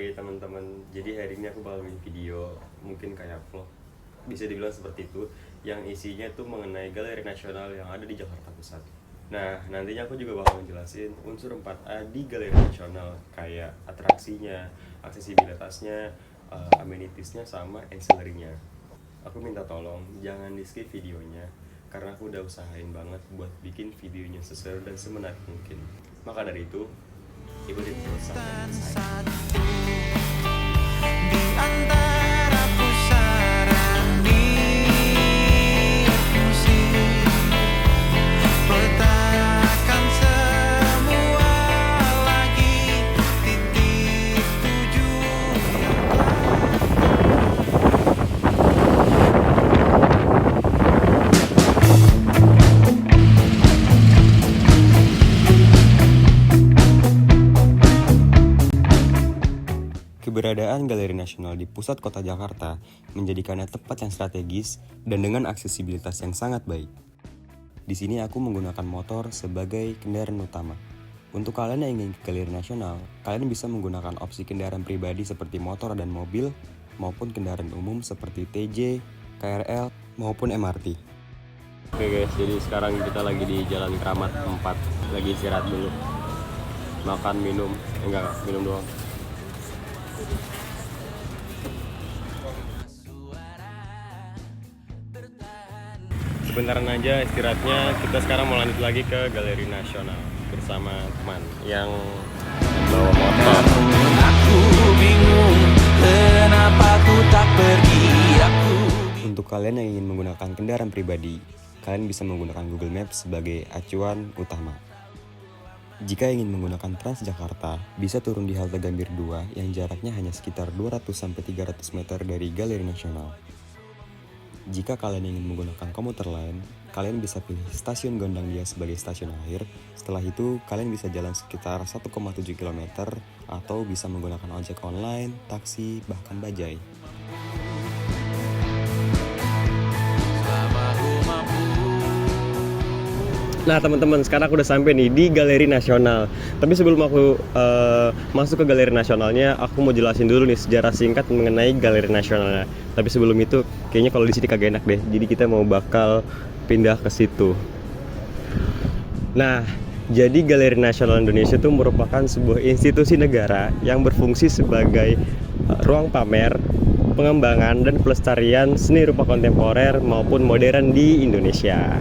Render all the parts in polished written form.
Hai teman-teman, jadi hari ini aku bakal bikin video mungkin kayak vlog, bisa dibilang seperti itu, yang isinya tuh mengenai Galeri Nasional yang ada di Jakarta Pusat. Nah, nantinya aku juga bakal menjelasin unsur 4A di Galeri Nasional, kayak atraksinya, aksesibilitasnya, amenitiesnya, sama ancillary-nya. Aku minta tolong jangan di skip videonya, karena aku udah usahain banget buat bikin videonya seseru dan semenarik mungkin. Maka dari itu, ikutin terus sampai selesai. Di antara pusaran diskusi, petakan semua lagi titik tuju yang Keberadaan Galeri Nasional di pusat kota Jakarta menjadikannya tempat yang strategis dan dengan aksesibilitas yang sangat baik. Di sini aku menggunakan motor sebagai kendaraan utama. Untuk kalian yang ingin ke Galeri Nasional, kalian bisa menggunakan opsi kendaraan pribadi seperti motor dan mobil, maupun kendaraan umum seperti TJ, KRL, maupun MRT. Oke guys, jadi sekarang kita lagi di Jalan Keramat 4, lagi istirahat dulu. Makan, minum, minum doang. Sebentaran aja istirahatnya, kita sekarang mau lanjut lagi ke Galeri Nasional bersama teman yang bawa motor. aku bingung kenapa ku tak pergi. Untuk kalian yang ingin menggunakan kendaraan pribadi, kalian bisa menggunakan Google Maps sebagai acuan utama. Jika ingin menggunakan Transjakarta, bisa turun di halte Gambir 2 yang jaraknya hanya sekitar 200-300 meter dari Galeri Nasional. Jika kalian ingin menggunakan komuter lain, kalian bisa pilih stasiun Gondangdia sebagai stasiun akhir. Setelah itu, kalian bisa jalan sekitar 1,7 km atau bisa menggunakan ojek online, taksi, bahkan bajai. Nah teman-teman, sekarang aku udah sampai nih di Galeri Nasional. Tapi sebelum aku masuk ke Galeri Nasionalnya, aku mau jelasin dulu nih sejarah singkat mengenai Galeri Nasionalnya. Tapi sebelum itu, kayaknya kalau di sini kagak enak deh. Jadi kita mau bakal pindah ke situ. Nah, jadi Galeri Nasional Indonesia itu merupakan sebuah institusi negara yang berfungsi sebagai ruang pamer, pengembangan dan pelestarian seni rupa kontemporer maupun modern di Indonesia.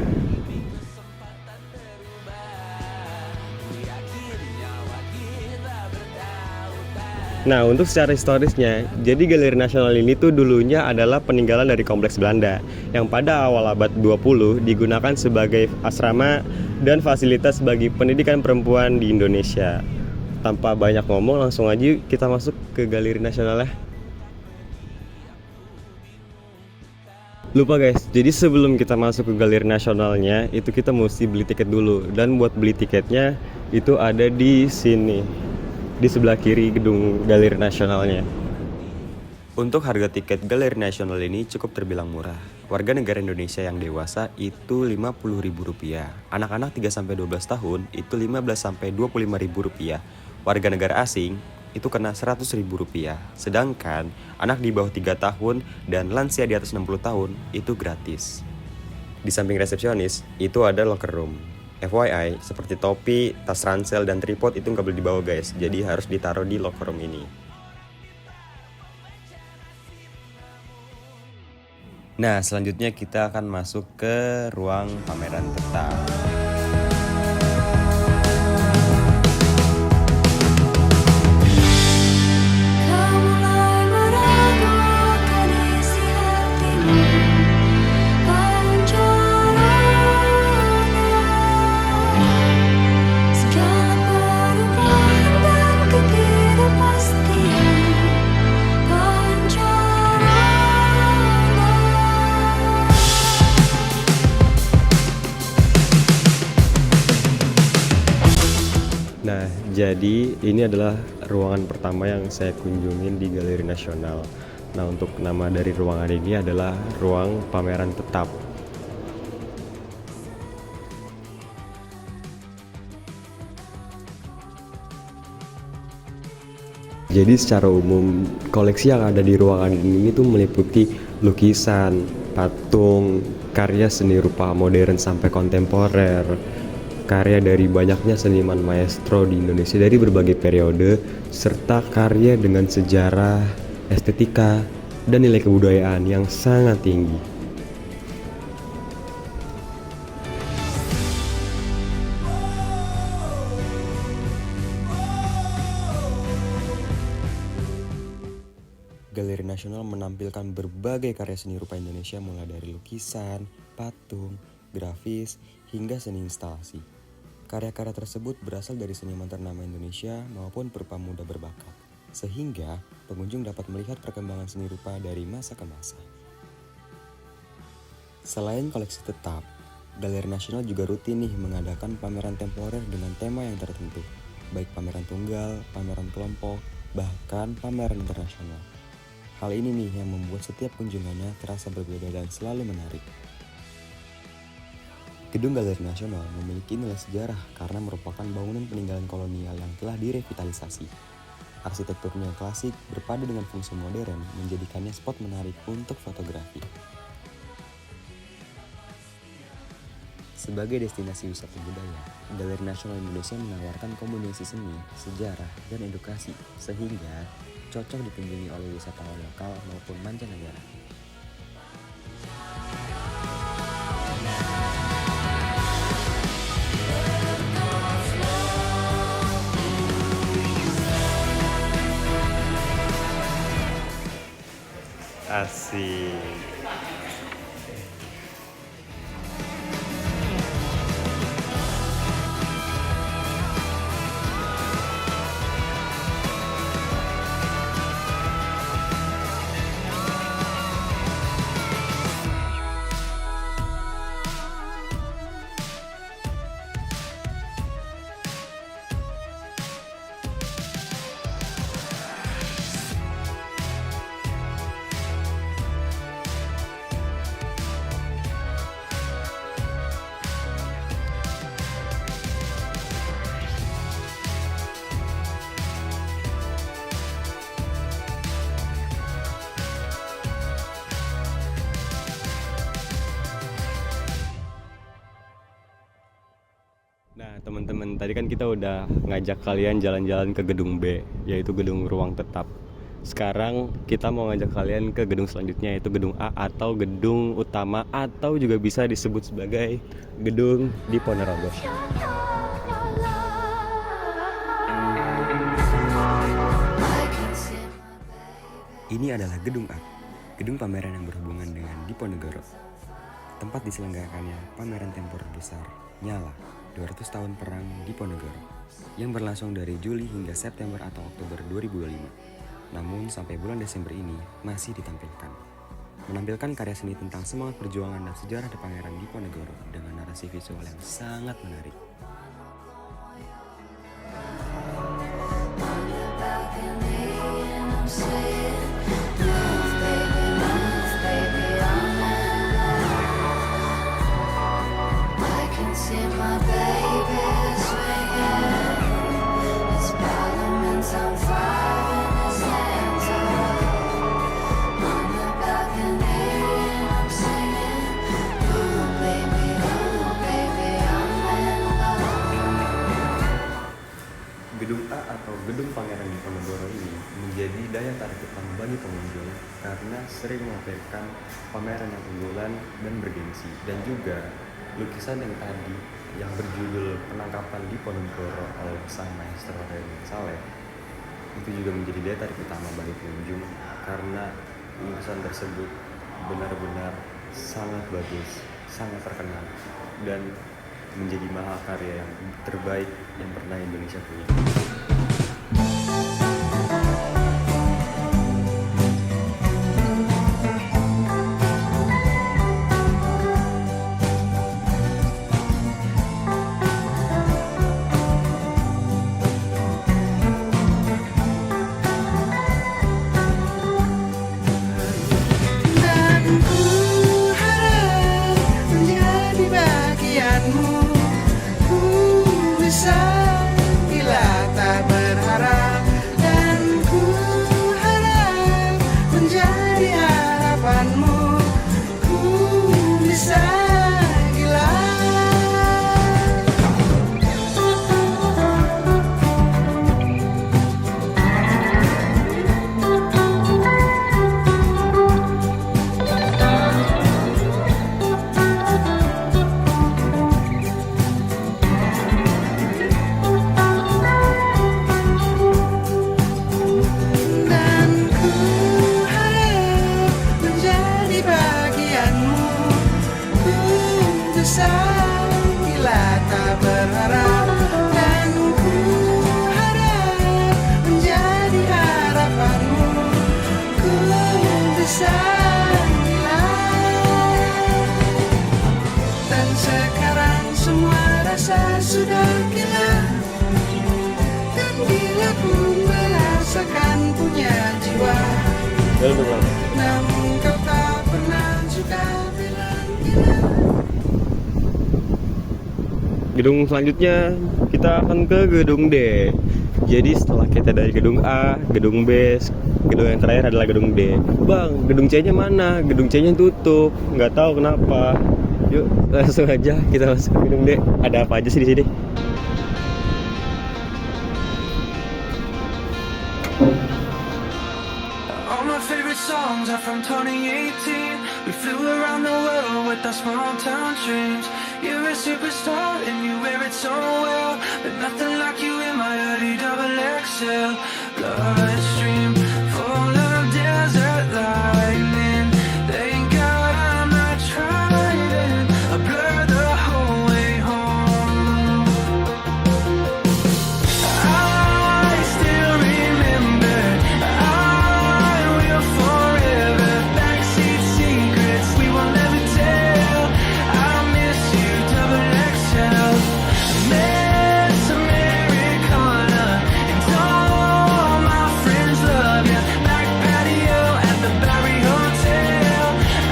Nah, untuk secara historisnya, jadi Galeri Nasional ini tuh dulunya adalah peninggalan dari Kompleks Belanda yang pada awal abad 20 digunakan sebagai asrama dan fasilitas bagi pendidikan perempuan di Indonesia. Tanpa banyak ngomong, langsung aja yuk kita masuk ke Galeri Nasional ya. Lupa guys, jadi sebelum kita masuk ke Galeri Nasionalnya, itu kita mesti beli tiket dulu. Dan buat beli tiketnya, itu ada di sini, di sebelah kiri gedung Galeri Nasionalnya. Untuk harga tiket Galeri Nasional ini cukup terbilang murah. Warga negara Indonesia yang dewasa itu Rp50.000. Anak-anak 3-12 tahun itu Rp15-25.000. Warga negara asing itu kena Rp100.000. Sedangkan anak di bawah 3 tahun dan lansia di atas 60 tahun itu gratis. Di samping resepsionis itu ada locker room. FYI, seperti topi, tas ransel, dan tripod itu nggak boleh dibawa guys. Jadi harus ditaruh di locker room ini. Nah, selanjutnya kita akan masuk ke ruang pameran tetap. Nah, jadi ini adalah ruangan pertama yang saya kunjungin di Galeri Nasional. Nah, untuk nama dari ruangan ini adalah ruang pameran tetap. Jadi secara umum koleksi yang ada di ruangan ini tuh meliputi lukisan, patung, karya seni rupa modern sampai kontemporer, karya dari banyaknya seniman maestro di Indonesia dari berbagai periode, serta karya dengan sejarah, estetika, dan nilai kebudayaan yang sangat tinggi. Galeri Nasional menampilkan berbagai karya seni rupa Indonesia mulai dari lukisan, patung, grafis, hingga seni instalasi. Karya-karya tersebut berasal dari seniman ternama Indonesia maupun pemuda berbakat, sehingga pengunjung dapat melihat perkembangan seni rupa dari masa ke masa. Selain koleksi tetap, Galeri Nasional juga rutin mengadakan pameran temporer dengan tema yang tertentu, baik pameran tunggal, pameran kelompok, bahkan pameran internasional. Hal ini yang membuat setiap kunjungannya terasa berbeda dan selalu menarik. Gedung Galeri Nasional memiliki nilai sejarah karena merupakan bangunan peninggalan kolonial yang telah direvitalisasi. Arsitekturnya yang klasik berpadu dengan fungsi modern menjadikannya spot menarik untuk fotografi. Sebagai destinasi wisata budaya, Galeri Nasional Indonesia menawarkan kombinasi seni, sejarah, dan edukasi, sehingga cocok dikunjungi oleh wisatawan lokal maupun mancanegara. Asik. Nah teman-teman, tadi kan kita udah ngajak kalian jalan-jalan ke gedung B, yaitu gedung ruang tetap. Sekarang kita mau ngajak kalian ke gedung selanjutnya, yaitu gedung A atau gedung utama, atau juga bisa disebut sebagai gedung di Ponorogo. Ini adalah gedung A, gedung pameran yang berhubungan dengan Diponegoro. Tempat diselenggarakannya pameran temporer besar Nyala 200 tahun perang Diponegoro yang berlangsung dari Juli hingga September atau Oktober 2025. Namun sampai bulan Desember ini masih ditampilkan. Menampilkan karya seni tentang semangat perjuangan dan sejarah Pangeran Diponegoro dengan narasi visual yang sangat menarik. Gedung A atau Gedung Pangeran Diponegoro ini menjadi daya tarik utama bagi pengunjung karena sering melampirkan pameran yang unggulan dan bergengsi, dan juga lukisan yang tadi yang berjudul Penangkapan Diponegoro oleh sang maestro Raden Saleh itu juga menjadi daya tarik utama bagi pengunjung karena lukisan tersebut benar-benar sangat bagus, sangat terkenal, dan menjadi mahakarya yang terbaik yang pernah Indonesia punya. Bila tak besar bila tak berharap, dan ku harap menjadi harapanmu. Ku besar bila, dan sekarang semua rasa sudah gila, dan bila ku merasakan punya jiwa, namun kau tak pernah juga bilang gila. Gedung selanjutnya kita akan ke gedung D. Jadi setelah kita dari gedung A, gedung B, gedung yang terakhir adalah gedung D. Bang, gedung C-nya mana? Gedung C-nya tutup, nggak tahu kenapa. Yuk langsung aja kita masuk ke gedung D. Ada apa aja sih di sini? All my favorite songs are from 2018. We flew around the world with our small town dreams. You're a superstar and you wear it so well, but nothing like you in my hoodie double XL. Bloodstream full of desert lightning. Thank God I'm not trying. I blur the whole way home. I still remember. I will forever. Backseat secrets we will never tell. I miss you, double XL. Miss Americana, and all my friends love you. Back patio at the Barry Hotel.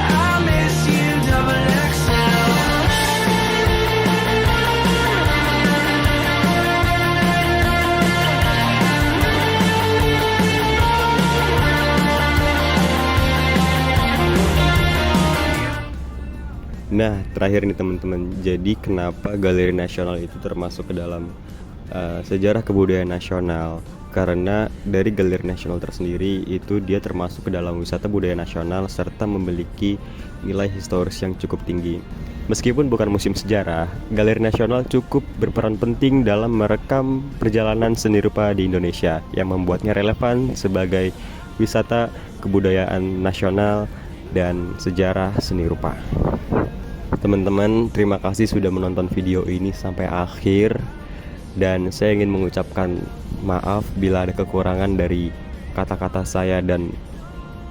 I miss you, double XL. Nah, terakhir nih teman-teman. Jadi kenapa Galeri Nasional itu termasuk ke dalam sejarah kebudayaan nasional? Karena dari Galeri Nasional tersendiri itu dia termasuk ke dalam wisata budaya nasional serta memiliki nilai historis yang cukup tinggi. Meskipun bukan museum sejarah, Galeri Nasional cukup berperan penting dalam merekam perjalanan seni rupa di Indonesia yang membuatnya relevan sebagai wisata kebudayaan nasional dan sejarah seni rupa. Teman-teman, terima kasih sudah menonton video ini sampai akhir, dan saya ingin mengucapkan maaf bila ada kekurangan dari kata-kata saya dan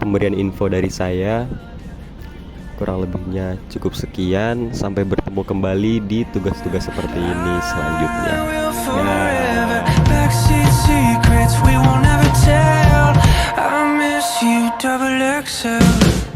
pemberian info dari saya. Kurang lebihnya cukup sekian, sampai bertemu kembali di tugas-tugas seperti ini selanjutnya. I will forever. Backseat secrets we will never tell. I miss you, double XL.